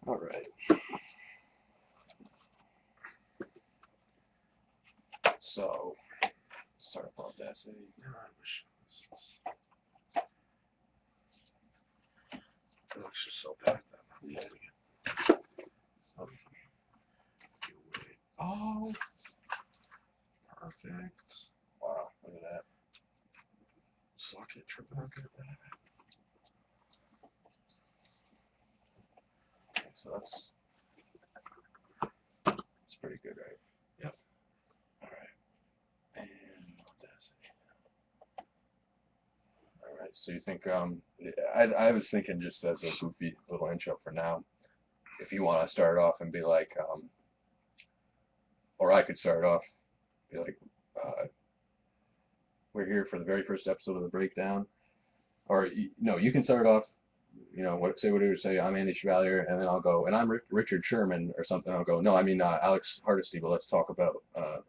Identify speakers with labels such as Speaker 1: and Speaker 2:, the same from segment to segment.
Speaker 1: All right. So, start off Audacity.
Speaker 2: It looks just so bad.
Speaker 1: Yeah. Oh,
Speaker 2: Perfect.
Speaker 1: wow! Look at that.
Speaker 2: Suck it, triple.
Speaker 1: Look at that. Okay, so that's pretty good, right?
Speaker 2: Yep.
Speaker 1: All right. And Audacity. All right. So you think I was thinking just as a goofy little intro for now, if you want to start off and be like, or I could start off, be like, we're here for the very first episode of the breakdown, or no, you can start off, say what you would say. I'm Andy Chevalier, and then I'll go, and I'm Richard Sherman or something. I'll go, no, I mean Alex Hardesty, but let's talk about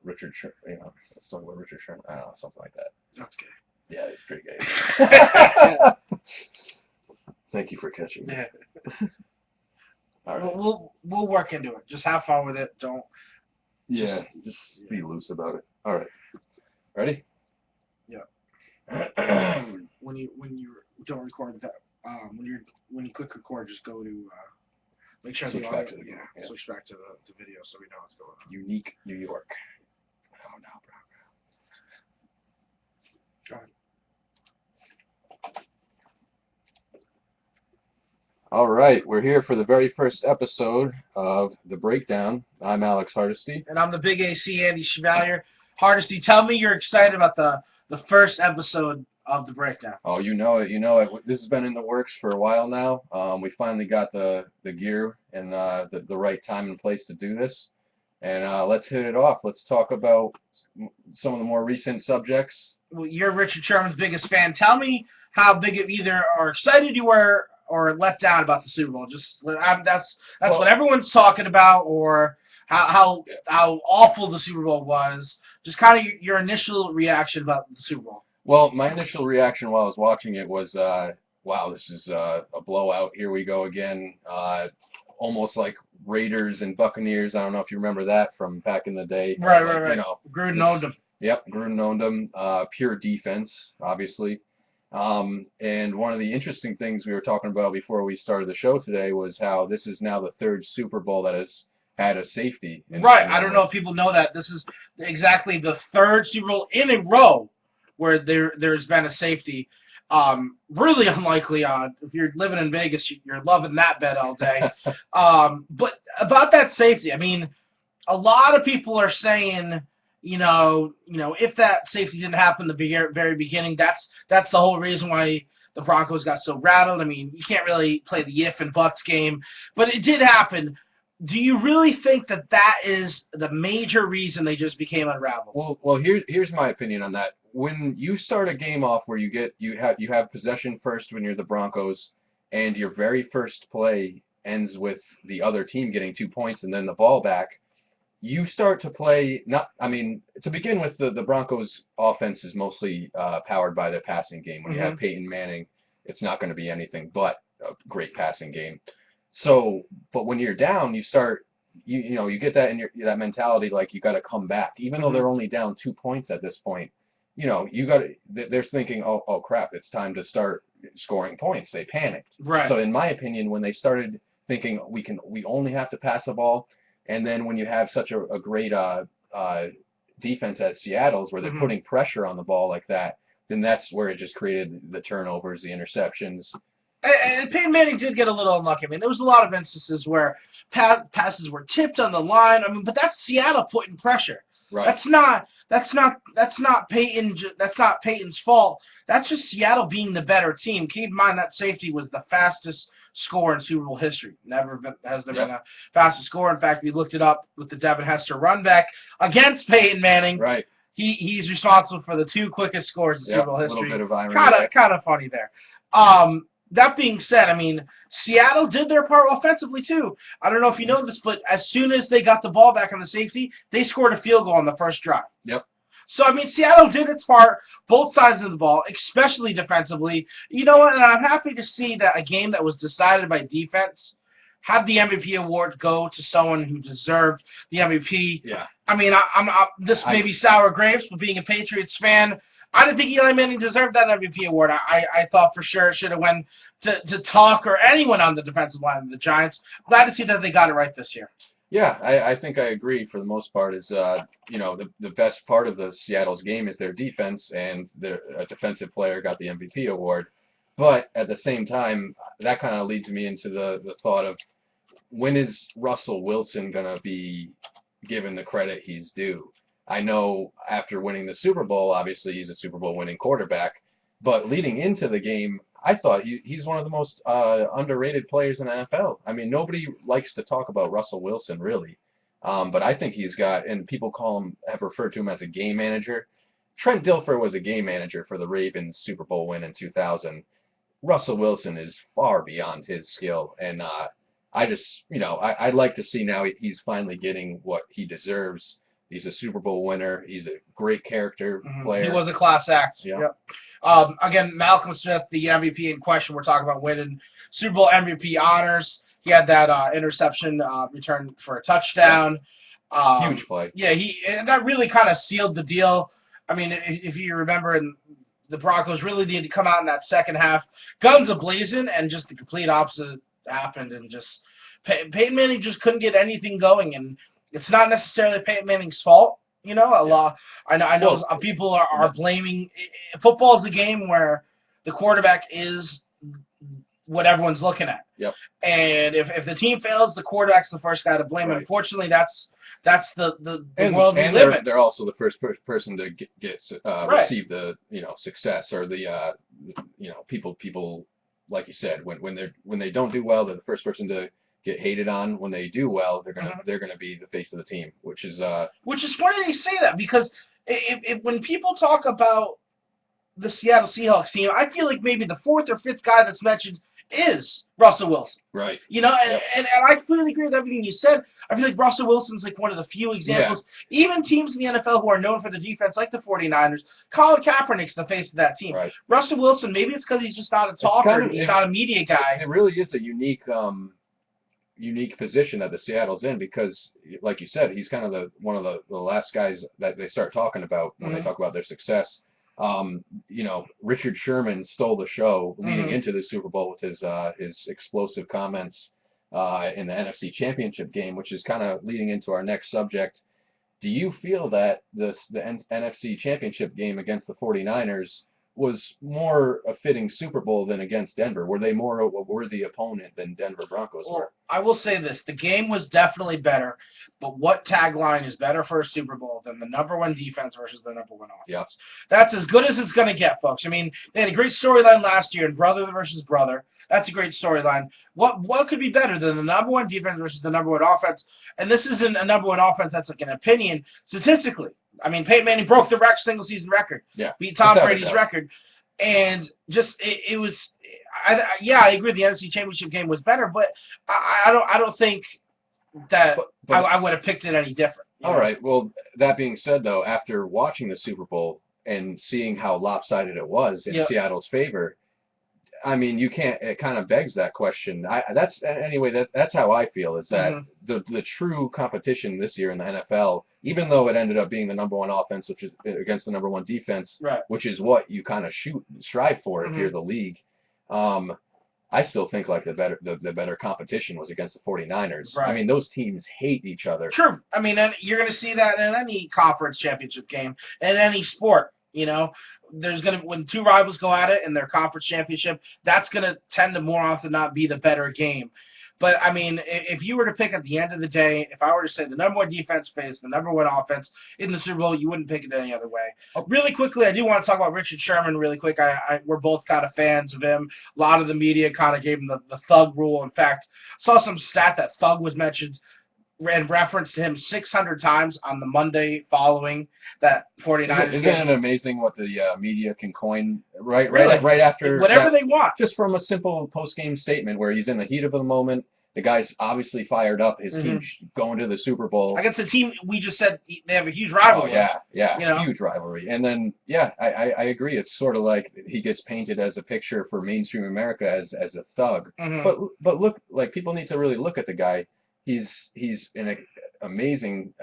Speaker 1: Richard Sherman. Let's talk about Richard Sherman. I don't know, something like that.
Speaker 2: That's gay.
Speaker 1: Yeah, it's pretty gay. Thank you for catching me. All right.
Speaker 2: We'll work into it. Just have fun with it. Don't.
Speaker 1: Yeah, just be loose about it. All right. Ready?
Speaker 2: Yeah. when you don't record that, when you click record, just go to make sure
Speaker 1: Switch
Speaker 2: the
Speaker 1: back
Speaker 2: audio.
Speaker 1: to the video, yeah.
Speaker 2: Switch back to the video so we know what's going on.
Speaker 1: Unique New York. Oh no, bro.
Speaker 2: Go ahead.
Speaker 1: All right, we're here for the very first episode of The Breakdown. I'm Alex Hardesty.
Speaker 2: And I'm the big AC Andy Chevalier. Hardesty, tell me you're excited about the first episode of the breakdown.
Speaker 1: Oh, you know it. This has been in the works for a while now. We finally got the gear and the right time and place to do this. And let's hit it off. Let's talk about some of the more recent subjects.
Speaker 2: Well, you're Richard Sherman's biggest fan. Tell me how big of either or excited you were or let down about the Super Bowl. That's what everyone's talking about, or how awful the Super Bowl was. Just kind of your initial reaction about the Super Bowl.
Speaker 1: Well, my initial reaction while I was watching it was, wow, this is a blowout. Here we go again. Almost like Raiders and Buccaneers. I don't know if you remember that from back in the day.
Speaker 2: Right. Gruden owned them.
Speaker 1: Yep, Gruden owned them. Pure defense, obviously. And one of the interesting things we were talking about before we started the show today was how this is now the third Super Bowl that has had a safety.
Speaker 2: Right. I don't know if people know that. This is exactly the third Super Bowl in a row where there's been a safety. Really unlikely. If you're living in Vegas, you're loving that bet all day. But about that safety, I mean, a lot of people are saying, if that safety didn't happen in the very beginning, that's the whole reason why the Broncos got so rattled. I mean, you can't really play the if and buts game, but it did happen. Do you really think that is the major reason they just became unraveled?
Speaker 1: Well, here's my opinion on that. When you start a game off where you have possession first when you're the Broncos, and your very first play ends with the other team getting 2 points and then the ball back, you start to play to begin with, the Broncos offense is mostly powered by their passing game. When you have Peyton Manning, it's not going to be anything but a great passing game. So, but when you're down, you start, you get that in that mentality, like you got to come back, even though they're only down 2 points at this point. They're thinking, oh crap, it's time to start scoring points. They panicked.
Speaker 2: Right.
Speaker 1: So in my opinion, when they started thinking we only have to pass the ball, and then when you have such a great defense as Seattle's, where they're putting pressure on the ball like that, then that's where it just created the turnovers, the interceptions.
Speaker 2: And Peyton Manning did get a little unlucky. I mean, there was a lot of instances where passes were tipped on the line. I mean, but that's Seattle putting pressure.
Speaker 1: Right.
Speaker 2: That's not Peyton. That's not Peyton's fault. That's just Seattle being the better team. Keep in mind that safety was the fastest score in Super Bowl history. Has there been a fastest score. In fact, we looked it up with the Devin Hester run back against Peyton Manning.
Speaker 1: Right.
Speaker 2: He's responsible for the 2 quickest scores in Super Bowl history.
Speaker 1: A little bit of irony.
Speaker 2: Kind of funny there. That being said, I mean, Seattle did their part offensively too. I don't know if you know this, but as soon as they got the ball back on the safety, they scored a field goal on the first drive.
Speaker 1: Yep.
Speaker 2: So, I mean, Seattle did its part, both sides of the ball, especially defensively. You know what, and I'm happy to see that a game that was decided by defense had the MVP award go to someone who deserved the MVP.
Speaker 1: Yeah.
Speaker 2: I mean, this may be sour grapes, but being a Patriots fan, I didn't think Eli Manning deserved that MVP award. I thought for sure it should have went to Tuck or anyone on the defensive line of the Giants. Glad to see that they got it right this year.
Speaker 1: Yeah, I think I agree for the most part. Is the best part of the Seattle's game is their defense, and a defensive player got the MVP award. But at the same time, that kind of leads me into the thought of, when is Russell Wilson going to be given the credit he's due? I know after winning the Super Bowl, obviously he's a Super Bowl winning quarterback, but leading into the game, I thought he's one of the most underrated players in the NFL. I mean, nobody likes to talk about Russell Wilson, really, but I think he's got, and people have referred to him as a game manager. Trent Dilfer was a game manager for the Ravens Super Bowl win in 2000. Russell Wilson is far beyond his skill, and I'd like to see now he's finally getting what he deserves. He's a Super Bowl winner. He's a great character player.
Speaker 2: He was a class act.
Speaker 1: Yeah.
Speaker 2: Yep. Again, Malcolm Smith, the MVP in question, we're talking about winning Super Bowl MVP honors. He had that interception return for a touchdown.
Speaker 1: Huge play.
Speaker 2: Yeah, and that really kind of sealed the deal. I mean, if you remember, the Broncos really needed to come out in that second half, guns a-blazing, and just the complete opposite happened, and just Peyton Manning just couldn't get anything going, and it's not necessarily Peyton Manning's fault. You know, I know people are blaming. Football is a game where the quarterback is what everyone's looking at.
Speaker 1: Yep.
Speaker 2: And if the team fails, the quarterback's the first guy to blame. Right. Unfortunately, that's the world we live in.
Speaker 1: They're also the first person to receive the success, or the people like you said, when they don't do well, they're the first person to get hated on. When they do well, they're gonna be the face of the team, which is
Speaker 2: funny they say that, because if when people talk about the Seattle Seahawks team, I feel like maybe the fourth or fifth guy that's mentioned is Russell Wilson.
Speaker 1: Right.
Speaker 2: You know, and I completely agree with everything you said. I feel like Russell Wilson's like one of the few examples. Yeah. Even teams in the NFL who are known for the defense, like the 49ers, Colin Kaepernick's the face of that team.
Speaker 1: Right.
Speaker 2: Russell Wilson, maybe it's because he's just not a talker, he's not a media guy.
Speaker 1: It really is a unique position that the Seattle's in, because, like you said, he's kind of one of the last guys that they start talking about when they talk about their success. Richard Sherman stole the show leading into the Super Bowl with his explosive comments in the NFC Championship game, which is kind of leading into our next subject. Do you feel that the NFC Championship game against the 49ers was more a fitting Super Bowl than against Denver? Were they more a worthy opponent than Denver Broncos were?
Speaker 2: I will say this. The game was definitely better, but what tagline is better for a Super Bowl than the number one defense versus the number one offense?
Speaker 1: Yeah.
Speaker 2: That's as good as it's going to get, folks. I mean, they had a great storyline last year in brother versus brother. That's a great storyline. What could be better than the number one defense versus the number one offense? And this isn't a number one offense that's like an opinion. Statistically, I mean, Peyton Manning broke the single season record.
Speaker 1: Yeah.
Speaker 2: Beat Tom Brady's record. And just it was, I agree. The NFC Championship game was better, but I don't think that I would have picked it any different.
Speaker 1: All right. Well, that being said, though, after watching the Super Bowl and seeing how lopsided it was in Seattle's favor, I mean, you can't. It kind of begs that question. That's how I feel. Is that the true competition this year in the NFL? Even though it ended up being the number one offense, which is against the number one defense,
Speaker 2: right,
Speaker 1: which is what you kind of strive for if you're the league. I still think like the better competition was against the 49ers.
Speaker 2: Right.
Speaker 1: I mean, those teams hate each other.
Speaker 2: True. I mean, you're going to see that in any conference championship game, in any sport. You know, when two rivals go at it in their conference championship, that's gonna tend to more often not be the better game. But I mean, if you were to pick at the end of the day, if I were to say the number one defense faced the number one offense in the Super Bowl, you wouldn't pick it any other way. Really quickly, I do want to talk about Richard Sherman really quick. We're both kind of fans of him. A lot of the media kind of gave him the thug rule. In fact, I saw some stat that thug was mentioned and reference to him 600 times on the Monday following that 49ers
Speaker 1: Isn't
Speaker 2: game.
Speaker 1: it amazing what the media can coin right
Speaker 2: Really?
Speaker 1: right after
Speaker 2: whatever
Speaker 1: that,
Speaker 2: they want,
Speaker 1: just from a simple post-game statement where he's in the heat of the moment. The guy's obviously fired up. His team's going to the Super Bowl.
Speaker 2: Against the team we just said they have a huge
Speaker 1: Oh
Speaker 2: rivalry.
Speaker 1: yeah, huge rivalry. And then I agree. It's sort of like he gets painted as a picture for mainstream America as a thug. But look, like people need to really look at the guy. He's an amazing,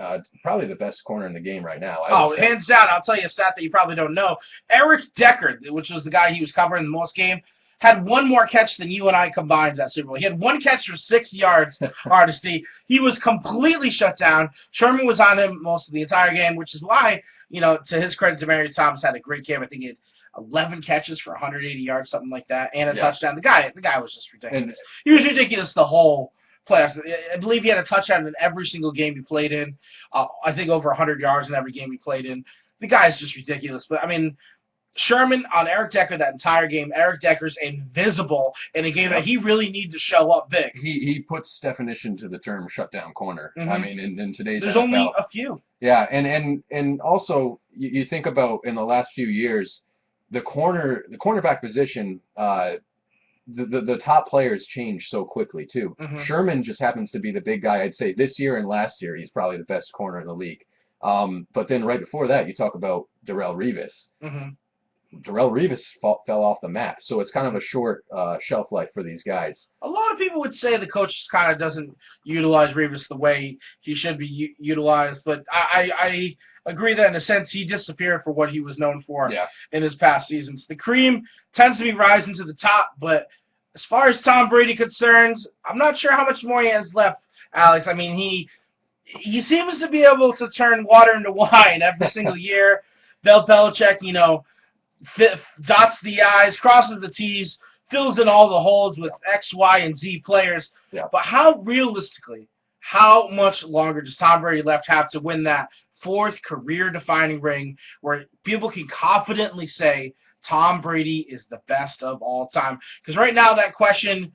Speaker 1: probably the best corner in the game right now.
Speaker 2: Hands down. I'll tell you a stat that you probably don't know. Eric Decker, which was the guy he was covering the most game, had one more catch than you and I combined that Super Bowl. He had one catch for 6 yards, Hardesty. He was completely shut down. Sherman was on him most of the entire game, which is why, to his credit, Demaryius Thomas had a great game. I think he had 11 catches for 180 yards, something like that, and a touchdown. The guy was just ridiculous. He was ridiculous the whole playoffs. I believe he had a touchdown in every single game he played in. I think over 100 yards in every game he played in. The guy's just ridiculous. But, I mean, Sherman on Eric Decker that entire game. Eric Decker's invisible in a game that he really needed to show up big.
Speaker 1: He puts definition to the term shutdown corner. I mean, in today's
Speaker 2: There's
Speaker 1: NFL.
Speaker 2: only a few.
Speaker 1: Yeah, and also you think about in the last few years, the cornerback position, the top players change so quickly too. Sherman just happens to be the big guy. I'd say this year and last year he's probably the best corner in the league. But then right before that you talk about Darrelle Revis. Darrelle Revis fell off the map, so it's kind of a short shelf life for these guys.
Speaker 2: A lot of people would say the coach kind of doesn't utilize Revis the way he should be utilized, but I agree that in a sense he disappeared for what he was known for in his past seasons. The cream tends to be rising to the top, but as far as Tom Brady concerns, I'm not sure how much more he has left, Alex. I mean, he seems to be able to turn water into wine every single year. Bill Belichick, dots the I's, crosses the T's, fills in all the holes with X, Y, and Z players. But how much longer does Tom Brady left have to win that fourth career-defining ring where people can confidently say Tom Brady is the best of all time? Because right now that question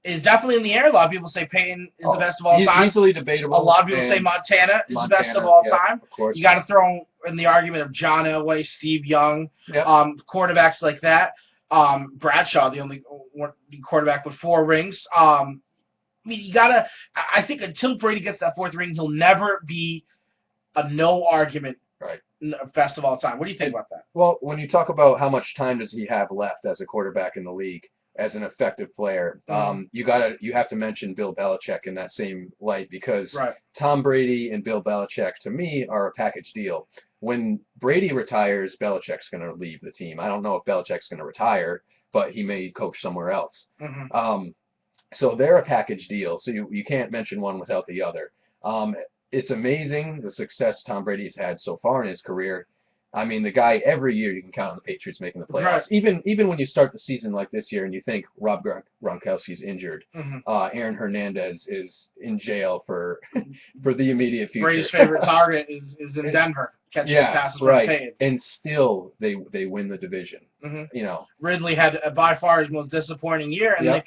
Speaker 2: is definitely in the air. A lot of people say Peyton is the best of all time.
Speaker 1: Easily debatable.
Speaker 2: A lot of people say Montana is the best of all time.
Speaker 1: Of course.
Speaker 2: You got to throw in the argument of John Elway, Steve Young, quarterbacks like that. Bradshaw, the only quarterback with 4 rings. I mean, I think until Brady gets that 4th ring, he'll never be a no argument best of all time. What do you think about that?
Speaker 1: Well, when you talk about how much time does he have left as a quarterback in the league, as an effective player, you have to mention Bill Belichick in that same light, because Tom Brady and Bill Belichick, to me, are a package deal. When Brady retires, Belichick's going to leave the team. I don't know if Belichick's going to retire, but he may coach somewhere else. So they're a package deal, so you can't mention one without the other. It's amazing the success Tom Brady's had so far in his career. I mean, the guy, every year you can count on the Patriots making the playoffs. Even when you start the season like this year and you think Rob Gronkowski's injured, Aaron Hernandez is in jail for the immediate future.
Speaker 2: Brady's favorite target is in Denver, catching passes from Payton.
Speaker 1: And still they win the division.
Speaker 2: Ridley had by far his most disappointing year, and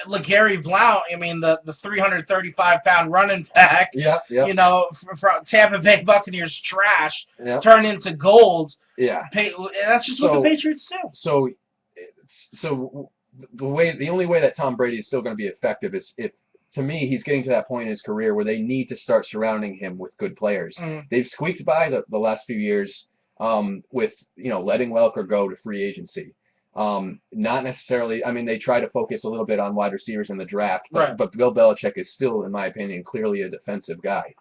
Speaker 2: LeGarry Blount, I mean, the 335-pound running back, from Tampa Bay Buccaneers trash, turned into gold. That's just what the Patriots do.
Speaker 1: So the only way that Tom Brady is still going to be effective is if, to me, he's getting to that point in his career where they need to start surrounding him with good players. They've squeaked by the last few years with letting Welker go to free agency. Not necessarily. I mean, they try to focus a little bit on wide receivers in the draft, but Bill Belichick is still, in my opinion, clearly a defensive guy.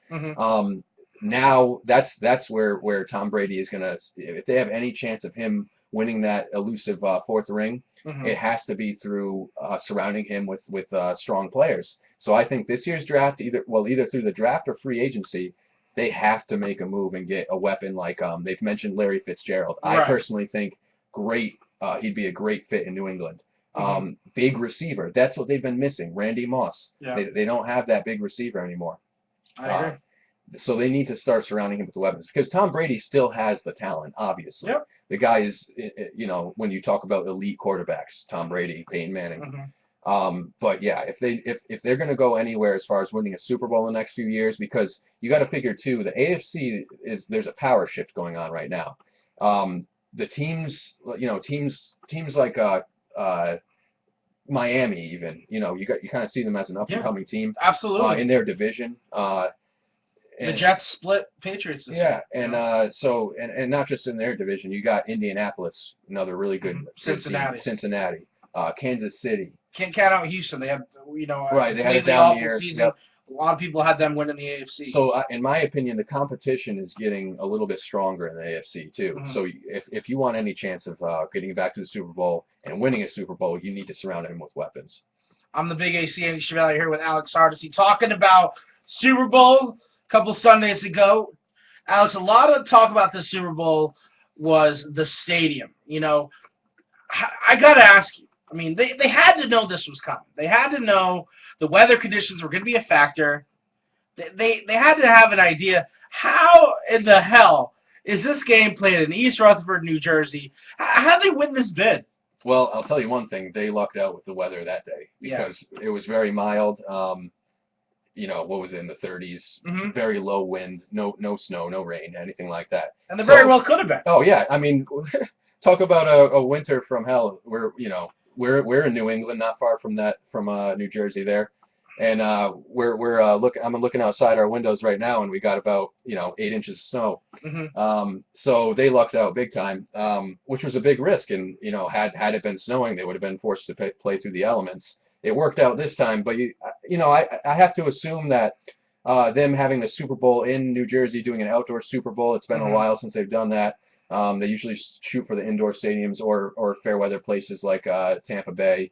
Speaker 1: Now that's where Tom Brady is gonna. If they have any chance of him winning that elusive 4th ring, it has to be through surrounding him with strong players. So I think this year's draft, either through the draft or free agency, they have to make a move and get a weapon like they've mentioned Larry Fitzgerald. I personally think he'd be a great fit in New England. Big receiver. That's what they've been missing. Randy Moss. They don't have that big receiver anymore.
Speaker 2: I agree.
Speaker 1: So they need to start surrounding him with the weapons, because Tom Brady still has the talent, obviously. The guy is, when you talk about elite quarterbacks, Tom Brady, Peyton Manning. But yeah, if they're going to go anywhere as far as winning a Super Bowl in the next few years, because you got to figure too, the AFC there's a power shift going on right now. The teams like Miami even. You kind of see them as an up and coming team
Speaker 2: Absolutely.
Speaker 1: in their division.
Speaker 2: The Jets split Patriots this
Speaker 1: Yeah,
Speaker 2: year.
Speaker 1: and not just in their division. You got Indianapolis, another really good
Speaker 2: Cincinnati.
Speaker 1: team. Cincinnati, Kansas City.
Speaker 2: Can't count out Houston. They have,
Speaker 1: right. They had a
Speaker 2: completely
Speaker 1: down
Speaker 2: awful
Speaker 1: year.
Speaker 2: season.
Speaker 1: Yep.
Speaker 2: A lot of people had them winning the AFC.
Speaker 1: So, in my opinion, the competition is getting a little bit stronger in the AFC too. So, if you want any chance of getting back to the Super Bowl and winning a Super Bowl, you need to surround him with weapons.
Speaker 2: I'm the big AC Andy Chevalier here with Alex Hardesty talking about Super Bowl a couple Sundays ago. Alex, a lot of talk about the Super Bowl was the stadium. I got to ask you. I mean, they had to know this was coming. They had to know the weather conditions were going to be a factor. They had to have an idea. How in the hell is this game played in East Rutherford, New Jersey? How did they win this bid?
Speaker 1: Well, I'll tell you one thing. They lucked out with the weather that day because it was very mild. What was it, in the 30s? Very low wind, no snow, no rain, anything like that.
Speaker 2: And they very well could have been.
Speaker 1: Oh, yeah. I mean, talk about a winter from hell. We're in New England, not far from New Jersey there, and I'm looking outside our windows right now, and we got about 8 inches of snow. So they lucked out big time, which was a big risk. And had it been snowing, they would have been forced to play through the elements. It worked out this time, but I have to assume that them having the Super Bowl in New Jersey, doing an outdoor Super Bowl, it's been a while since they've done that. They usually shoot for the indoor stadiums or fair weather places like Tampa Bay.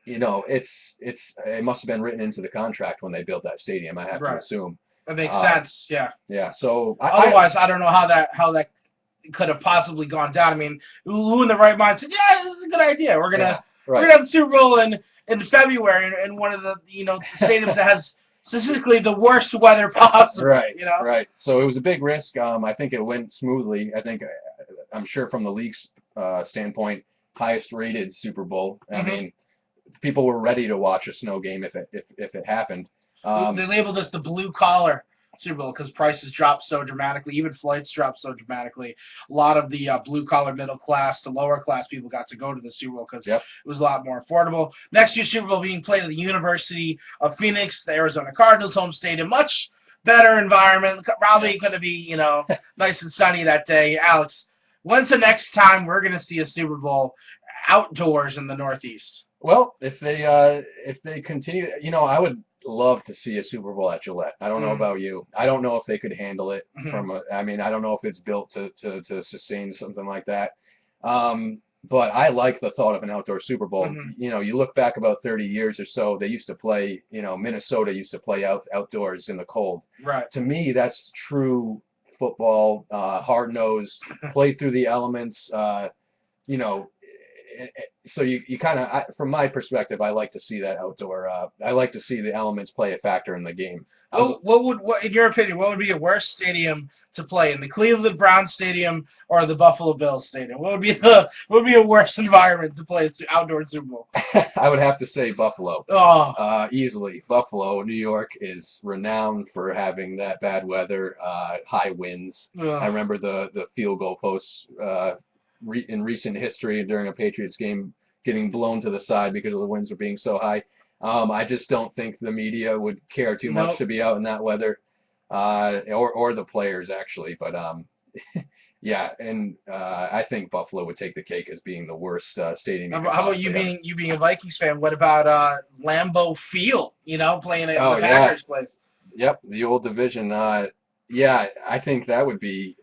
Speaker 1: It must have been written into the contract when they built that stadium. I have to assume.
Speaker 2: That makes sense. Yeah.
Speaker 1: Yeah. So
Speaker 2: otherwise, I don't know how that could have possibly gone down. I mean, who in the right mind said, "Yeah, this is a good idea. We're gonna have the Super Bowl in February in one of the stadiums that has statistically the worst weather possible."
Speaker 1: Right. Right. So it was a big risk. I think it went smoothly. I'm sure from the league's standpoint, highest rated Super Bowl. I mean, people were ready to watch a snow game if it happened.
Speaker 2: They labeled this the blue collar Super Bowl because prices dropped so dramatically. Even flights dropped so dramatically. A lot of the blue collar, middle class to lower class people got to go to the Super Bowl because it was a lot more affordable. Next year's Super Bowl being played at the University of Phoenix, the Arizona Cardinals home stadium. Much better environment. Probably going to be nice and sunny that day. Alex, when's the next time we're going to see a Super Bowl outdoors in the Northeast?
Speaker 1: Well, if they continue, I would love to see a Super Bowl at Gillette. I don't know about you. I don't know if they could handle it I don't know if it's built to sustain something like that. But I like the thought of an outdoor Super Bowl. You look back about 30 years or so, they used to play, Minnesota used to play outdoors in the cold.
Speaker 2: Right.
Speaker 1: To me, that's true football, hard-nosed, play through the elements, so you kind of, from my perspective, I like to see that outdoor. I like to see the elements play a factor in the game.
Speaker 2: What in your opinion, what would be a worse stadium to play in, the Cleveland Browns Stadium or the Buffalo Bills Stadium? What would be a worse environment to play an outdoor Super Bowl?
Speaker 1: I would have to say Buffalo.
Speaker 2: Oh,
Speaker 1: easily Buffalo. New York is renowned for having that bad weather, high winds. I remember the field goal posts. In recent history during a Patriots game getting blown to the side because the winds were being so high. I just don't think the media would care too much to be out in that weather, or the players actually. But yeah, and I think Buffalo would take the cake as being the worst stadium.
Speaker 2: How about you being a Vikings fan? What about Lambeau Field? Playing at the Packers place.
Speaker 1: Yep, the old division. Yeah, I think that would be.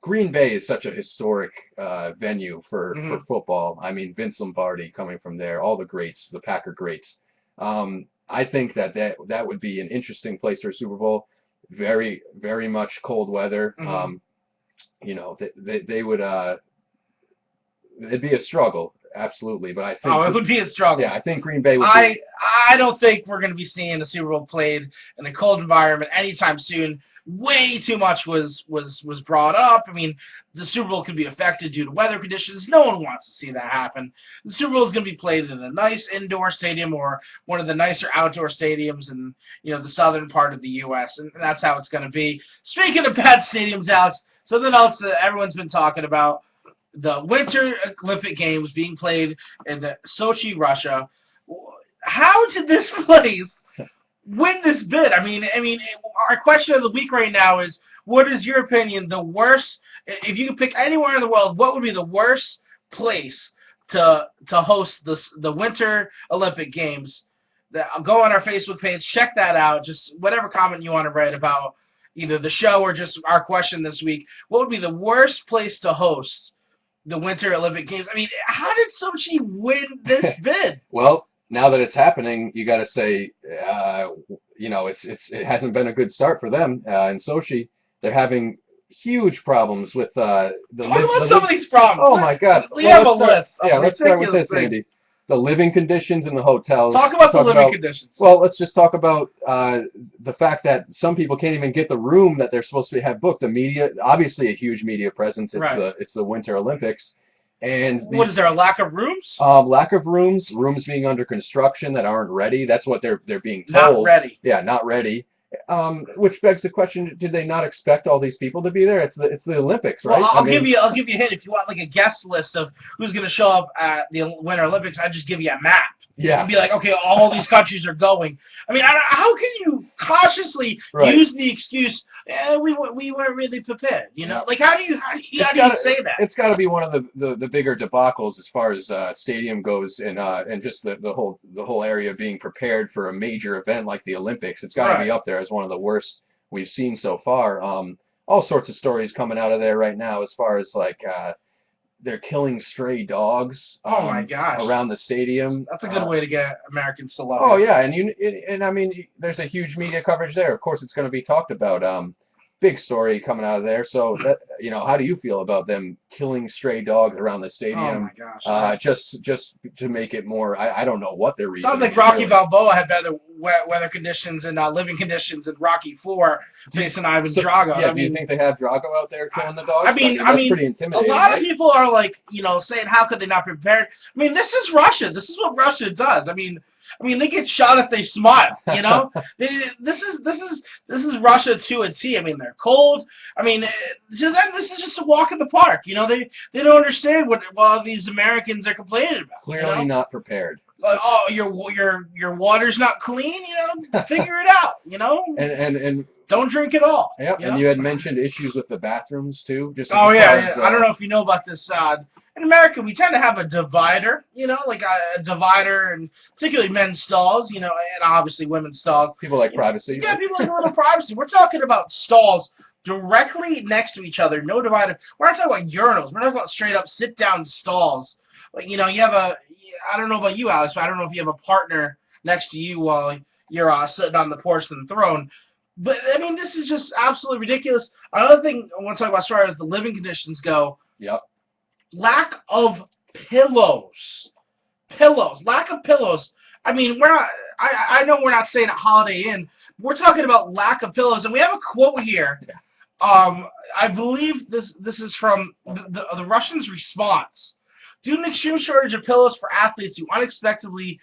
Speaker 1: Green Bay is such a historic venue for football. I mean, Vince Lombardi coming from there, all the greats, the Packer greats. I think that would be an interesting place for a Super Bowl. Very, very much cold weather. They would. It'd be a struggle, absolutely. But I think.
Speaker 2: Oh, it would be a struggle.
Speaker 1: Yeah, I think Green Bay would.
Speaker 2: I don't think we're going to be seeing the Super Bowl played in a cold environment anytime soon. Way too much was brought up. I mean, the Super Bowl could be affected due to weather conditions. No one wants to see that happen. The Super Bowl is going to be played in a nice indoor stadium or one of the nicer outdoor stadiums in the southern part of the U.S. and that's how it's going to be. Speaking of bad stadiums, Alex, something else that everyone's been talking about. the Winter Olympic Games being played in Sochi, Russia. How did this place win this bid? I mean, our question of the week right now is, what is your opinion? The worst, if you could pick anywhere in the world, what would be the worst place to host the Winter Olympic Games? Go on our Facebook page, check that out. Just whatever comment you want to write about either the show or just our question this week. What would be the worst place to host the Winter Olympic Games? I mean, how did Sochi win this bid?
Speaker 1: Well, now that it's happening, you got to say, it hasn't been a good start for them in Sochi. They're having huge problems with
Speaker 2: Talk about some of these problems.
Speaker 1: Oh my God!
Speaker 2: We have a list.
Speaker 1: Yeah, let's start with this, Andy. The living conditions in the hotels.
Speaker 2: Talk about the living conditions.
Speaker 1: Well, let's just talk about the fact that some people can't even get the room that they're supposed to have booked. The media, obviously a huge media presence. It's the Winter Olympics. And
Speaker 2: what is there, a lack of rooms?
Speaker 1: Lack of rooms being under construction that aren't ready. That's what they're being told.
Speaker 2: Not ready.
Speaker 1: Yeah, not ready. Which begs the question: did they not expect all these people to be there? It's the Olympics, right?
Speaker 2: Well, I'll give you a hint. If you want like a guest list of who's going to show up at the Winter Olympics, I'd just give you a map.
Speaker 1: Yeah.
Speaker 2: And be like, okay, all these countries are going. I mean, how can you cautiously use the excuse, we weren't really prepared? You know, like how do you say that?
Speaker 1: It's got to be one of the bigger debacles as far as stadium goes, and just the whole area being prepared for a major event like the Olympics. It's got to be up there as one of the worst we've seen so far. All sorts of stories coming out of there right now as far as like. They're killing stray dogs.
Speaker 2: Oh my gosh!
Speaker 1: Around the stadium.
Speaker 2: That's a good way to get Americans to love it.
Speaker 1: Oh yeah, and I mean, there's a huge media coverage there. Of course, it's going to be talked about. Big story coming out of there. So that, how do you feel about them killing stray dogs around the stadium?
Speaker 2: Oh my gosh!
Speaker 1: Just to make it more. I don't know what they're reason.
Speaker 2: Sounds like Rocky Balboa had better weather conditions and living conditions in Rocky IV, facing Ivan Drago.
Speaker 1: Yeah, do you think they have Drago out there killing the dogs?
Speaker 2: I mean,
Speaker 1: that's pretty intimidating.
Speaker 2: A lot of people are like, saying how could they not prepare? I mean, this is Russia. This is what Russia does. I mean, they get shot if they smile. This is Russia to a T. I mean, they're cold. I mean, to them, this is just a walk in the park. They don't understand what these Americans are complaining about.
Speaker 1: Clearly not prepared.
Speaker 2: Like, oh, your water's not clean. Figure it out.
Speaker 1: And
Speaker 2: don't drink at all.
Speaker 1: Yep. And you had mentioned issues with the bathrooms too.
Speaker 2: Yeah. I don't know if you know about this. In America, we tend to have a divider, like a divider, and particularly men's stalls, and obviously women's stalls.
Speaker 1: People like privacy.
Speaker 2: Yeah, people like a little privacy. We're talking about stalls directly next to each other, no divider. We're not talking about urinals. We're talking about straight up sit-down stalls. Like, you have I don't know about you, Alex, but I don't know if you have a partner next to you while you're sitting on the porcelain throne. But, I mean, this is just absolutely ridiculous. Another thing I want to talk about as far as the living conditions go.
Speaker 1: Yep.
Speaker 2: Lack of pillows. Lack of pillows. I mean, we're not. I know we're not staying at Holiday Inn. We're talking about lack of pillows, and we have a quote here.
Speaker 1: Yeah.
Speaker 2: I believe this is from the Russians' response. Due to an extreme shortage of pillows for athletes who unexpectedly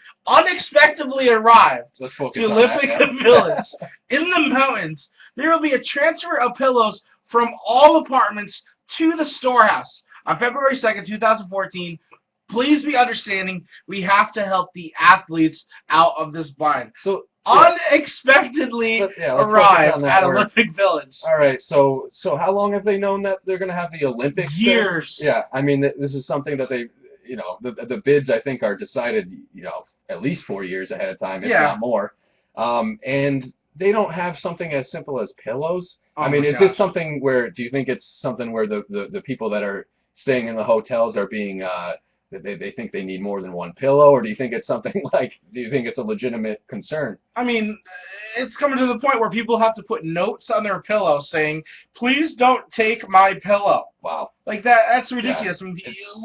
Speaker 2: arrived to Olympic Village in the mountains, there will be a transfer of pillows from all apartments to the storehouse. On February 2nd, 2014, please be understanding, we have to help the athletes out of this bind.
Speaker 1: So
Speaker 2: unexpectedly arrived at Olympic Village.
Speaker 1: All right, so how long have they known that they're going to have the Olympics?
Speaker 2: Years.
Speaker 1: Yeah, I mean, this is something that they, the bids, I think, are decided, at least 4 years ahead of time, if not more. And they don't have something as simple as pillows.
Speaker 2: Oh,
Speaker 1: I mean, is this something where, do you think it's something where the people that are staying in the hotels are being, they think they need more than one pillow, or do you think it's something like, do you think it's a legitimate concern?
Speaker 2: I mean, it's coming to the point where people have to put notes on their pillow saying, please don't take my pillow.
Speaker 1: Wow.
Speaker 2: Like that's ridiculous.
Speaker 1: Yeah,
Speaker 2: I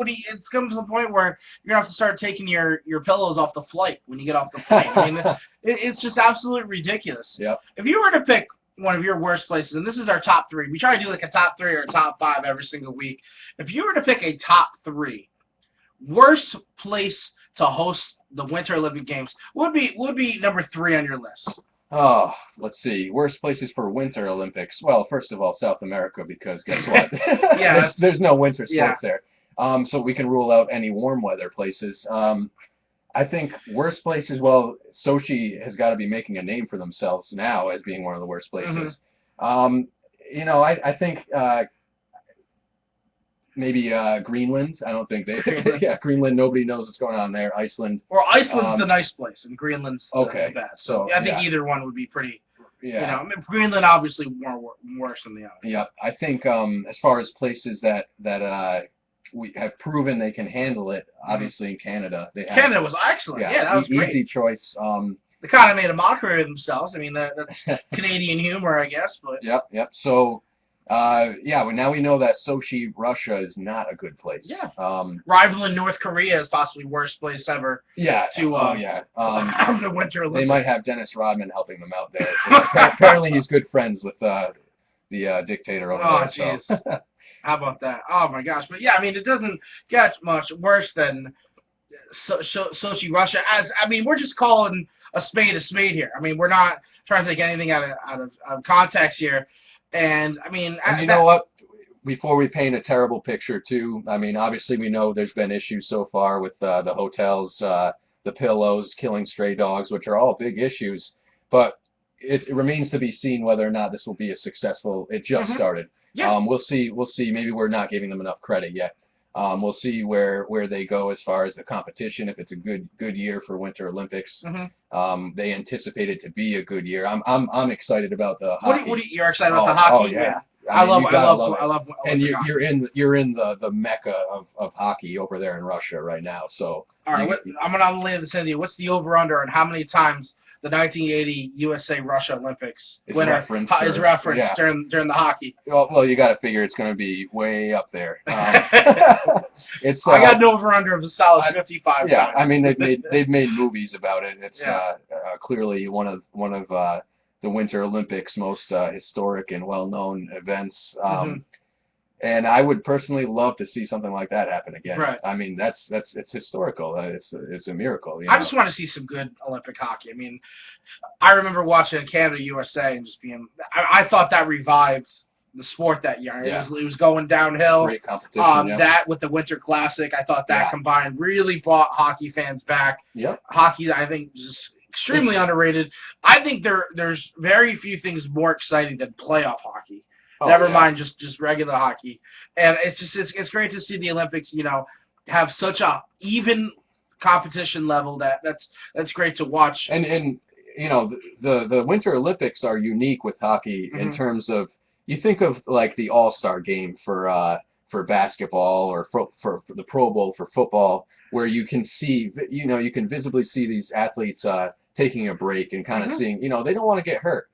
Speaker 2: mean, it's come to the point where you're going to have to start taking your pillows off the flight when you get off the plane. I mean, it's just absolutely ridiculous.
Speaker 1: Yep.
Speaker 2: If you were to pick one of your worst places, and this is our top three. We try to do like a top three or a top five every single week. If you were to pick a top three, worst place to host the Winter Olympic Games, would be number 3 on your list?
Speaker 1: Oh, let's see. Worst places for Winter Olympics. Well, first of all, South America, because guess what?
Speaker 2: Yeah,
Speaker 1: there's no winter sports there. So we can rule out any warm weather places. I think worst places, well, Sochi has got to be making a name for themselves now as being one of the worst places. I think maybe Greenland. I don't think they. Yeah, Greenland. Nobody knows what's going on there. Iceland.
Speaker 2: Or Iceland's the nice place, and Greenland's the bad. So I think
Speaker 1: yeah.
Speaker 2: either one would be pretty.
Speaker 1: Yeah.
Speaker 2: I mean, Greenland obviously more worse than the others.
Speaker 1: Yeah, I think as far as places that we have proven they can handle it, obviously in Canada.
Speaker 2: Canada was excellent. Yeah, that was great.
Speaker 1: Easy choice.
Speaker 2: They kind of made a mockery of themselves. I mean, that's Canadian humor, I guess. But
Speaker 1: Yep. So, now we know that Sochi, Russia, is not a good place.
Speaker 2: Yeah. Rivaling North Korea is possibly worst place ever.
Speaker 1: Yeah.
Speaker 2: To the Winter Olympics.
Speaker 1: They might have Dennis Rodman helping them out there. Apparently, he's good friends with the dictator over there.
Speaker 2: Oh, jeez. How about that? Oh my gosh! But yeah, I mean, it doesn't get much worse than Sochi, Russia. We're just calling a spade here. I mean, we're not trying to take anything out of context here. And I mean,
Speaker 1: and you know what? Before we paint a terrible picture too, I mean, obviously we know there's been issues so far with the hotels, the pillows, killing stray dogs, which are all big issues. But it remains to be seen whether or not this will be a successful. It just started.
Speaker 2: Yeah.
Speaker 1: We'll see. Maybe we're not giving them enough credit yet. We'll see where they go as far as the competition. If it's a good year for Winter Olympics, they anticipate it to be a good year. I'm excited about the hockey.
Speaker 2: You're excited about the hockey?
Speaker 1: Oh yeah.
Speaker 2: I love.
Speaker 1: And you're in the mecca of hockey over there in Russia right now. So
Speaker 2: all right, I'm gonna lay this into you. What's the over under and how many times the 1980 USA-Russia Olympics winner is referenced during the hockey?
Speaker 1: Well, you got to figure it's going to be way up there. It's
Speaker 2: I got an over/under of a solid 55.
Speaker 1: Yeah,
Speaker 2: times.
Speaker 1: I mean they've made movies about it. It's clearly one of the Winter Olympics most historic and well-known events. And I would personally love to see something like that happen again.
Speaker 2: Right.
Speaker 1: I mean, it's historical. It's a miracle.
Speaker 2: I just want to see some good Olympic hockey. I mean, I remember watching Canada USA and just being. I thought that revived the sport that year.
Speaker 1: Yeah.
Speaker 2: It was going downhill.
Speaker 1: Great competition.
Speaker 2: That with the Winter Classic, I thought that combined really brought hockey fans back.
Speaker 1: Yep.
Speaker 2: Hockey, I think, just extremely underrated. I think there's very few things more exciting than playoff hockey. Never mind just regular hockey. And it's great to see the Olympics, have such a even competition level that's great to watch.
Speaker 1: And the Winter Olympics are unique with hockey in terms of, you think of like the All-Star game for basketball or for the Pro Bowl for football, where you can see, you can visibly see these athletes taking a break and kind of seeing, they don't want to get hurt.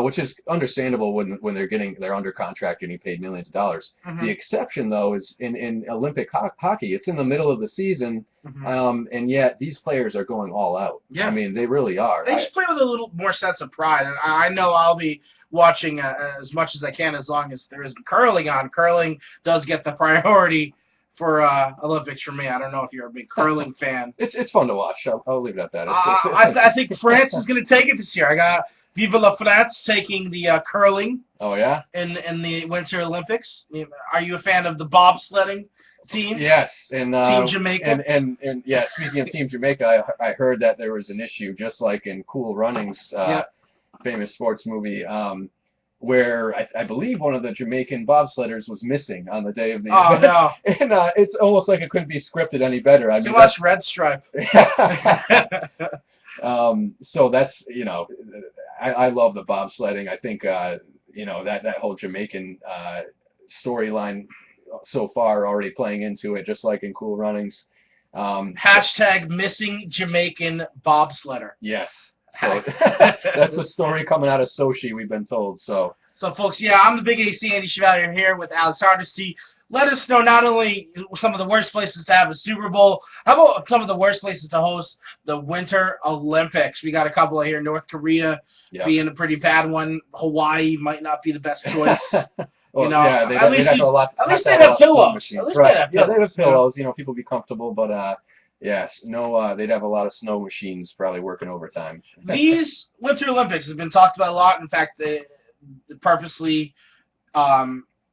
Speaker 1: Which is understandable when they're under contract getting paid millions of dollars. The exception, though, is in Olympic hockey. It's in the middle of the season, and yet these players are going all out.
Speaker 2: Yeah.
Speaker 1: I mean, they really are.
Speaker 2: They just play with a little more sense of pride. And I know I'll be watching as much as I can as long as there is curling on. Curling does get the priority for Olympics for me. I don't know if you're a big curling fan.
Speaker 1: It's fun to watch. I'll leave it at that.
Speaker 2: I think France is going to take it this year. I got Vive la France taking the curling.
Speaker 1: Oh yeah.
Speaker 2: In the Winter Olympics. Are you a fan of the bobsledding team?
Speaker 1: Yes, and
Speaker 2: Team Jamaica.
Speaker 1: And yeah, speaking of Team Jamaica, I heard that there was an issue just like in Cool Runnings, famous sports movie, where I believe one of the Jamaican bobsledders was missing on the day of the event.
Speaker 2: No.
Speaker 1: And it's almost like it couldn't be scripted any better. I mean,
Speaker 2: much Red Stripe.
Speaker 1: So that's, I love the bobsledding. I think, that whole Jamaican storyline so far already playing into it, just like in Cool Runnings.
Speaker 2: Hashtag missing Jamaican bobsledder.
Speaker 1: Yes. So that's the story coming out of Sochi, we've been told. So
Speaker 2: folks, I'm the Big AC Andy Chevalier here with Alex Hardesty. Let us know not only some of the worst places to have a Super Bowl, how about some of the worst places to host the Winter Olympics? We got a couple here. North Korea being a pretty bad one. Hawaii might not be the best choice.
Speaker 1: Well,
Speaker 2: at least
Speaker 1: they'd
Speaker 2: have pillows. At least they'd have pillows.
Speaker 1: Yeah, they have pillows. People be comfortable, but yes, they'd have a lot of snow machines probably working overtime.
Speaker 2: These Winter Olympics have been talked about a lot. In fact, they purposely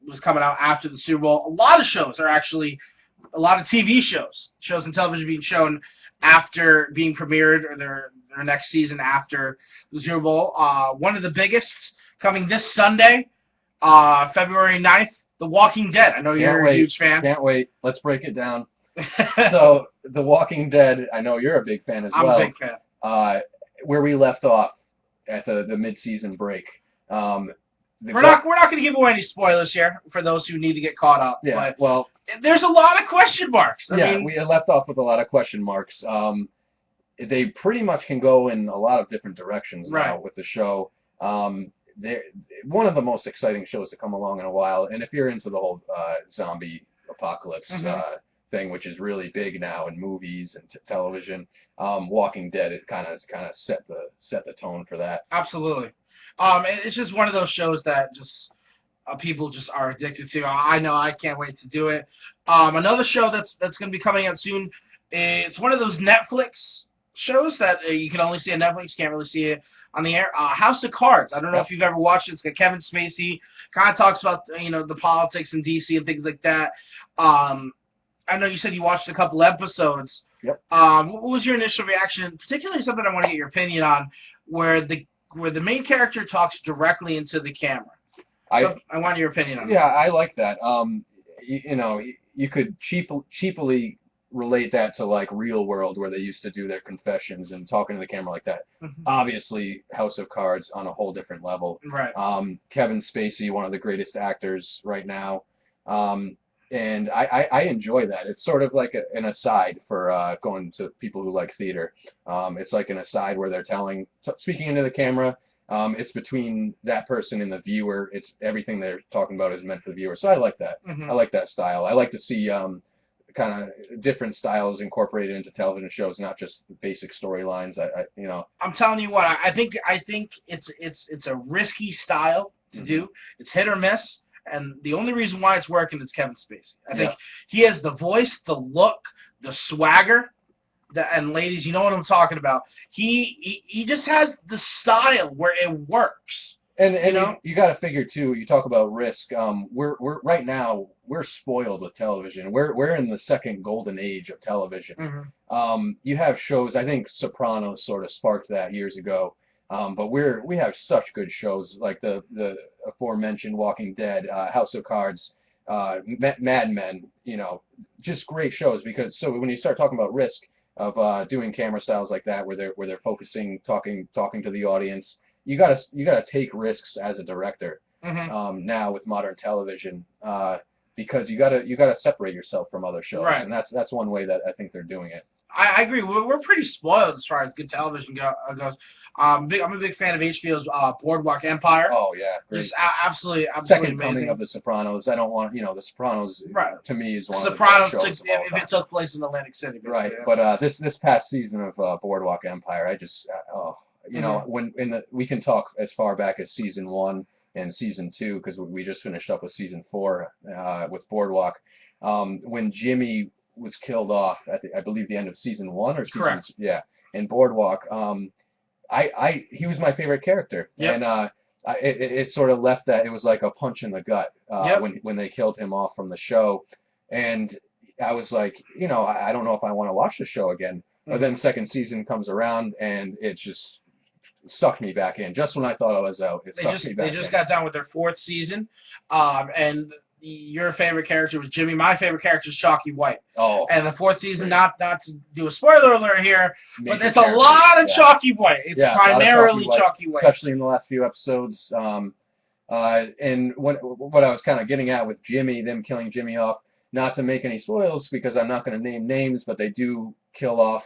Speaker 2: was coming out after the Super Bowl. A lot of shows are actually a lot of TV shows and television being shown after being premiered or their next season after the Super Bowl. One of the biggest coming this Sunday, February 9th, The Walking Dead. I know you're a huge fan.
Speaker 1: Can't wait. Let's break it down. So, The Walking Dead, I know you're a big fan as well.
Speaker 2: I'm a big fan.
Speaker 1: Where we left off at the mid-season break.
Speaker 2: We're not going to give away any spoilers here for those who need to get caught up.
Speaker 1: Yeah,
Speaker 2: but
Speaker 1: well,
Speaker 2: there's a lot of question marks. I mean,
Speaker 1: we left off with a lot of question marks. They pretty much can go in a lot of different directions now with the show. They're one of the most exciting shows to come along in a while. And if you're into the whole zombie apocalypse thing, which is really big now in movies and television, Walking Dead, it kind of set the tone for that.
Speaker 2: Absolutely. It's just one of those shows that just people just are addicted to. I know. I can't wait to do it. Another show that's going to be coming out soon. It's one of those Netflix shows that you can only see on Netflix. Can't really see it on the air. House of Cards. I don't know if you've ever watched it. It's got Kevin Spacey. Kind of talks about the politics in DC and things like that. I know you said you watched a couple episodes.
Speaker 1: Yep.
Speaker 2: What was your initial reaction? Particularly something I want to get your opinion on, where the main character talks directly into the camera. So I want your opinion on that.
Speaker 1: Yeah, I like that. You could cheaply relate that to like Real World, where they used to do their confessions and talking to the camera like that. Obviously, House of Cards on a whole different level.
Speaker 2: Right.
Speaker 1: Kevin Spacey, one of the greatest actors right now. And I enjoy that. It's sort of like an aside for going to people who like theater. It's like an aside where they're speaking into the camera. It's between that person and the viewer. It's everything they're talking about is meant for the viewer. So I like that. I like that style. I like to see kind of different styles incorporated into television shows, not just basic storylines.
Speaker 2: I'm telling you what. I think it's a risky style to do. It's hit or miss. And the only reason why it's working is Kevin Spacey. I think he has the voice, the look, the swagger. And ladies, you know what I'm talking about. He just has the style where it works.
Speaker 1: And you got to figure too. You talk about risk. We're right now we're spoiled with television. We're in the second golden age of television. You have shows. I think Sopranos sort of sparked that years ago. But we have such good shows like the aforementioned Walking Dead, House of Cards, Mad Men. Just great shows because when you start talking about risk of doing camera styles like that where they're focusing, talking to the audience, you gotta take risks as a director now with modern television because you gotta separate yourself from other shows, and that's one way that I think they're doing it.
Speaker 2: I agree. We're pretty spoiled as far as good television goes. I'm a big fan of HBO's Boardwalk Empire.
Speaker 1: Oh yeah, great.
Speaker 2: Just absolutely
Speaker 1: Second
Speaker 2: amazing.
Speaker 1: coming of The Sopranos. I don't want The Sopranos to me is one
Speaker 2: Sopranos
Speaker 1: of the best shows
Speaker 2: if it took place in Atlantic City.
Speaker 1: Right, but this past season of Boardwalk Empire, I just we can talk as far back as season 1 and season 2 because we just finished up with season 4 with Boardwalk. When Jimmy was killed off at I believe the end of season 1 or season 2, in Boardwalk. He was my favorite character, and it sort of left that it was like a punch in the gut when they killed him off from the show, and I was like, I don't know if I want to watch the show again. But then second season comes around and it just sucked me back in. Just when I thought I was out, it sucked me back in.
Speaker 2: They just got done with their 4th season, and your favorite character was Jimmy. My favorite character is Chalky White.
Speaker 1: Oh.
Speaker 2: And the 4th season, not to do a spoiler alert here, but it's a lot of Chalky White. It's primarily Chalky White.
Speaker 1: Especially in the last few episodes. And what I was kind of getting at with Jimmy, them killing Jimmy off, not to make any spoils because I'm not going to name names, but they do kill off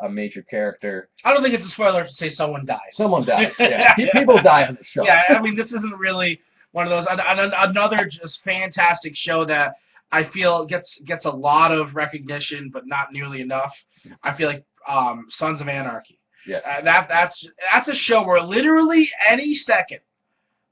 Speaker 1: a major character.
Speaker 2: I don't think it's a spoiler to say someone dies.
Speaker 1: Someone dies, yeah. People die on the show.
Speaker 2: Yeah, I mean, this isn't really one of those. Another just fantastic show that I feel gets a lot of recognition, but not nearly enough. I feel like Sons of Anarchy.
Speaker 1: Yes.
Speaker 2: That's a show where literally any second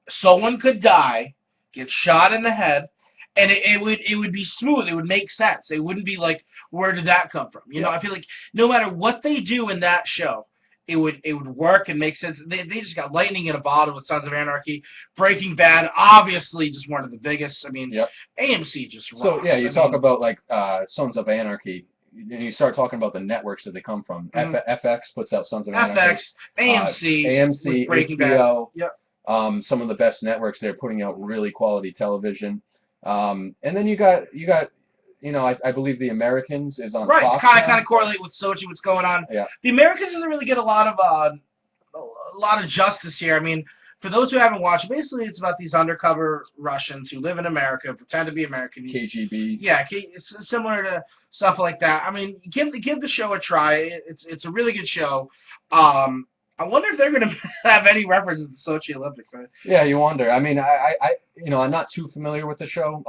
Speaker 2: someone could die, get shot in the head, and it would be smooth. It would make sense. It wouldn't be like, where did that come from? I feel like no matter what they do in that show, it would work and make sense. They just got lightning in a bottle with Sons of Anarchy. Breaking Bad, obviously, just one of the biggest. I mean,
Speaker 1: Yep.
Speaker 2: AMC just rocks.
Speaker 1: So yeah, you
Speaker 2: I
Speaker 1: talk
Speaker 2: mean,
Speaker 1: about like Sons of Anarchy, and you start talking about the networks that they come from.
Speaker 2: Mhm.
Speaker 1: FX puts out Sons of Anarchy.
Speaker 2: FX, AMC,
Speaker 1: AMC,
Speaker 2: with Breaking
Speaker 1: HBO.
Speaker 2: Bad. Yep.
Speaker 1: Some of the best networks. They're putting out really quality television. And then you got I believe The Americans is on
Speaker 2: Right,
Speaker 1: Fox
Speaker 2: to
Speaker 1: now.
Speaker 2: kind of correlate with Sochi, what's going on.
Speaker 1: Yeah.
Speaker 2: The Americans doesn't really get a lot of justice here. I mean, for those who haven't watched, basically it's about these undercover Russians who live in America, pretend to be American.
Speaker 1: KGB.
Speaker 2: Yeah, it's similar to stuff like that. I mean, give the show a try. It's a really good show. I wonder if they're going to have any reference to the Sochi Olympics.
Speaker 1: Yeah, you wonder. I mean, I'm not too familiar with the show.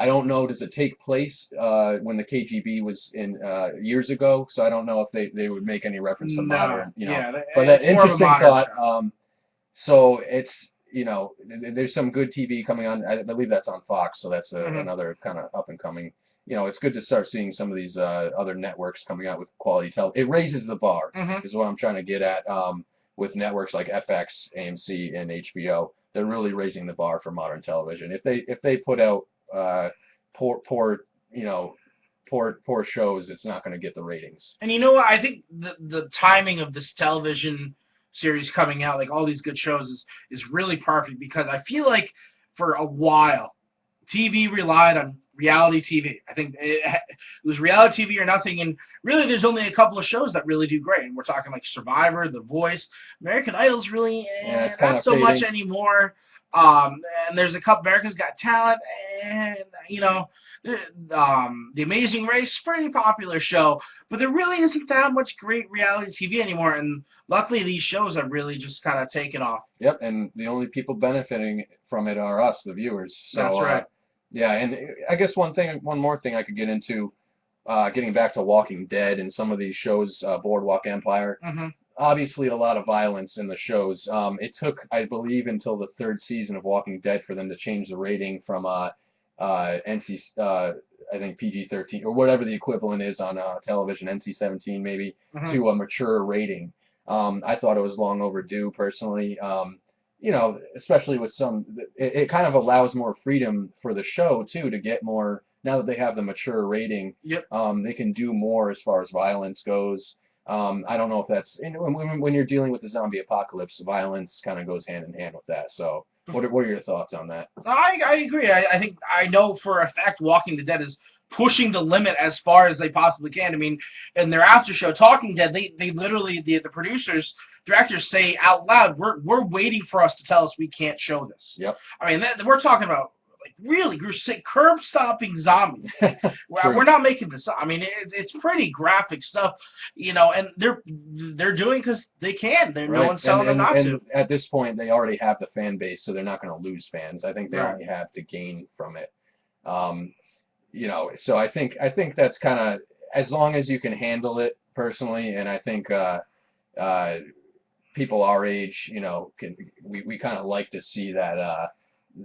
Speaker 1: I don't know. Does it take place when the KGB was in years ago? So I don't know if they would make any reference to modern.
Speaker 2: Yeah,
Speaker 1: but that
Speaker 2: it's more of a
Speaker 1: interesting
Speaker 2: modern
Speaker 1: thought. So it's there's some good TV coming on. I believe that's on Fox. So that's another kind of up and coming. It's good to start seeing some of these other networks coming out with quality television. It raises the bar, is what I'm trying to get at. With networks like FX, AMC, and HBO, they're really raising the bar for modern television. If they put out poor shows, it's not going to get the ratings.
Speaker 2: And you know what? I think the timing of this television series coming out, like all these good shows, is really perfect, because I feel like for a while, TV relied on reality TV. I think it was reality TV or nothing, and really there's only a couple of shows that really do great. And we're talking like Survivor, The Voice, American Idol's really not so much anymore. And there's a couple, America's Got Talent, and The Amazing Race, pretty popular show, but there really isn't that much great reality TV anymore. And luckily, these shows have really just kind of taken off.
Speaker 1: Yep, and the only people benefiting from it are us, the viewers. So,
Speaker 2: that's right.
Speaker 1: Yeah, and I guess one more thing I could get into, getting back to Walking Dead and some of these shows, Boardwalk Empire. Obviously, a lot of violence in the shows. It took, I believe, until the third season of Walking Dead for them to change the rating from NC, I think PG-13 or whatever the equivalent is on television, NC-17 maybe, to a mature rating. I thought it was long overdue, personally. Especially with it kind of allows more freedom for the show too, to get more, now that they have the mature rating.
Speaker 2: Yep.
Speaker 1: They can do more as far as violence goes. I don't know if that's, when you're dealing with the zombie apocalypse, violence kind of goes hand in hand with that. So what are your thoughts on that?
Speaker 2: I agree. I know for a fact Walking Dead is pushing the limit as far as they possibly can. I mean, in their after show, Talking Dead, they literally, the producers, directors say out loud, we're waiting for us to tell us we can't show this.
Speaker 1: Yep.
Speaker 2: I mean, we're talking about like really curb stomping zombies. We're not making this up. I mean, it's pretty graphic stuff, and they're doing because they can. No one's telling them not to.
Speaker 1: At this point, they already have the fan base, so they're not going to lose fans. I think they only have to gain from it. So I think that's kind of, as long as you can handle it personally, and I think people our age, we kind of like to see that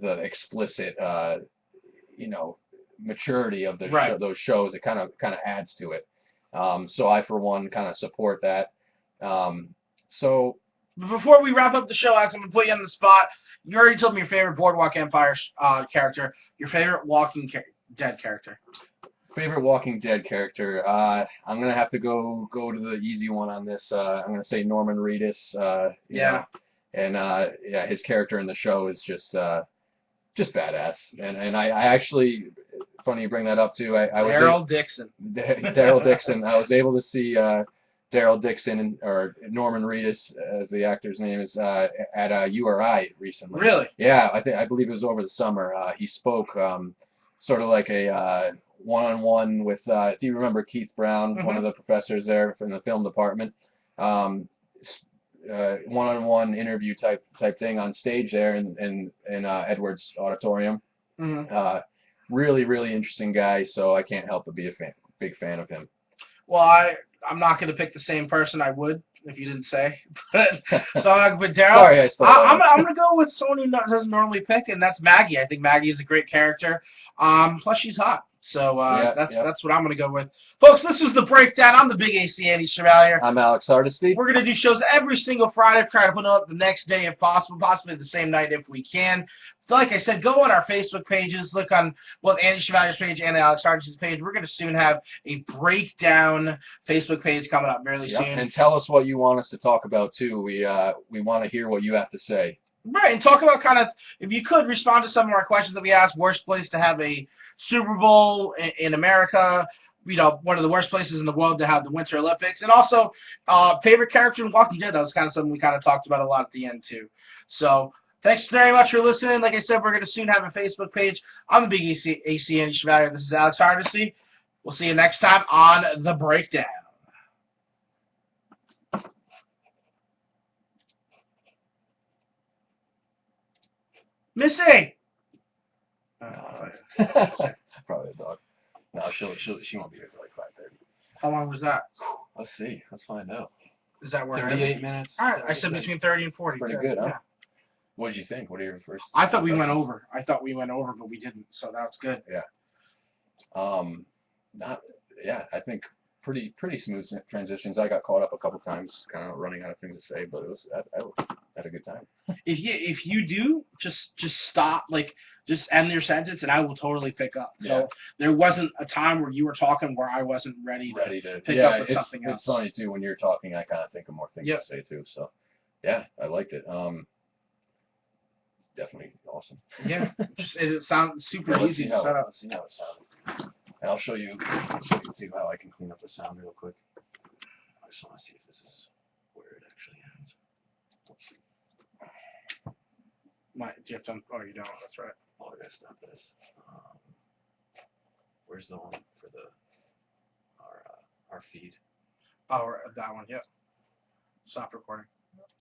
Speaker 1: the explicit maturity of those shows. It kind of adds to it. So I, for one, kind of support that. So
Speaker 2: before we wrap up the show, Alex, I'm going to put you on the spot. You already told me your favorite Boardwalk Empire character. Your favorite Walking Dead character.
Speaker 1: Favorite Walking Dead character. I'm going to have to go to the easy one on this. I'm going to say Norman Reedus. And his character in the show is just badass. And I actually, funny you bring that up too. I was
Speaker 2: Daryl Dixon.
Speaker 1: Daryl Dixon. I was able to see Daryl Dixon, or Norman Reedus, as the actor's name is, at URI recently.
Speaker 2: Really?
Speaker 1: Yeah, I believe it was over the summer. He spoke sort of like a one-on-one with. Do you remember Keith Brown, one of the professors there from the film department? One-on-one interview type thing on stage there in Edwards Auditorium. Really, really interesting guy. So I can't help but be a big fan of him.
Speaker 2: Well, I'm not going to pick the same person I would if you didn't say. But Daryl,
Speaker 1: sorry,
Speaker 2: I'm going to go with someone who doesn't normally pick, and that's Maggie. I think Maggie is a great character. Plus, she's hot. So
Speaker 1: Yeah,
Speaker 2: that's what I'm going to go with. Folks, this was the breakdown. I'm the Big AC Andy Chevalier.
Speaker 1: I'm Alex Hardesty.
Speaker 2: We're going to do shows every single Friday, try to put them up the next day if possible, possibly the same night if we can. So like I said, go on our Facebook pages, look on both Andy Chevalier's page and Alex Hardesty's page. We're going to soon have a breakdown Facebook page coming up fairly soon.
Speaker 1: And tell us what you want us to talk about, too. We want to hear what you have to say.
Speaker 2: Right, and talk about kind of, if you could, respond to some of our questions that we asked. Worst place to have a Super Bowl in America, you know, one of the worst places in the world to have the Winter Olympics, and also favorite character in Walking Dead. That was kind of something we kind of talked about a lot at the end, too. So thanks very much for listening. Like I said, we're going to soon have a Facebook page. I'm the Big AC Andy Chevalier. This is Alex Hardesty. We'll see you next time on The Breakdown. Missy!
Speaker 1: Probably a dog. No, she won't be here till like 5:30.
Speaker 2: How long was that?
Speaker 1: Let's see. Let's find out.
Speaker 2: Is that where
Speaker 1: 38 minutes.
Speaker 2: All right, I said between 30 and 40.
Speaker 1: Pretty good, huh?
Speaker 2: Yeah.
Speaker 1: What did you think? What are your first?
Speaker 2: I thought we went over. But we didn't, so that's good.
Speaker 1: Yeah. I think pretty smooth transitions. I got caught up a couple times, kind of running out of things to say, but I had a good time.
Speaker 2: If you do, just stop, just end your sentence, and I will totally pick up.
Speaker 1: Yeah.
Speaker 2: So there wasn't a time where you were talking where I wasn't ready to pick up with something else.
Speaker 1: It's funny too when you're talking. I kind of think of more things
Speaker 2: Yep.
Speaker 1: to say too. So yeah, I liked it. Definitely awesome.
Speaker 2: Yeah, it sounds super
Speaker 1: Let's
Speaker 2: easy
Speaker 1: see
Speaker 2: to set up.
Speaker 1: Let's see how it sounded. And I'll show you too how I can clean up the sound real quick. I just want to see if this is where it actually ends.
Speaker 2: Do you have to? Oh, you don't. That's right.
Speaker 1: Oh, I gotta stop this. Where's the one for our feed?
Speaker 2: Oh, that one. Yep. Stop recording.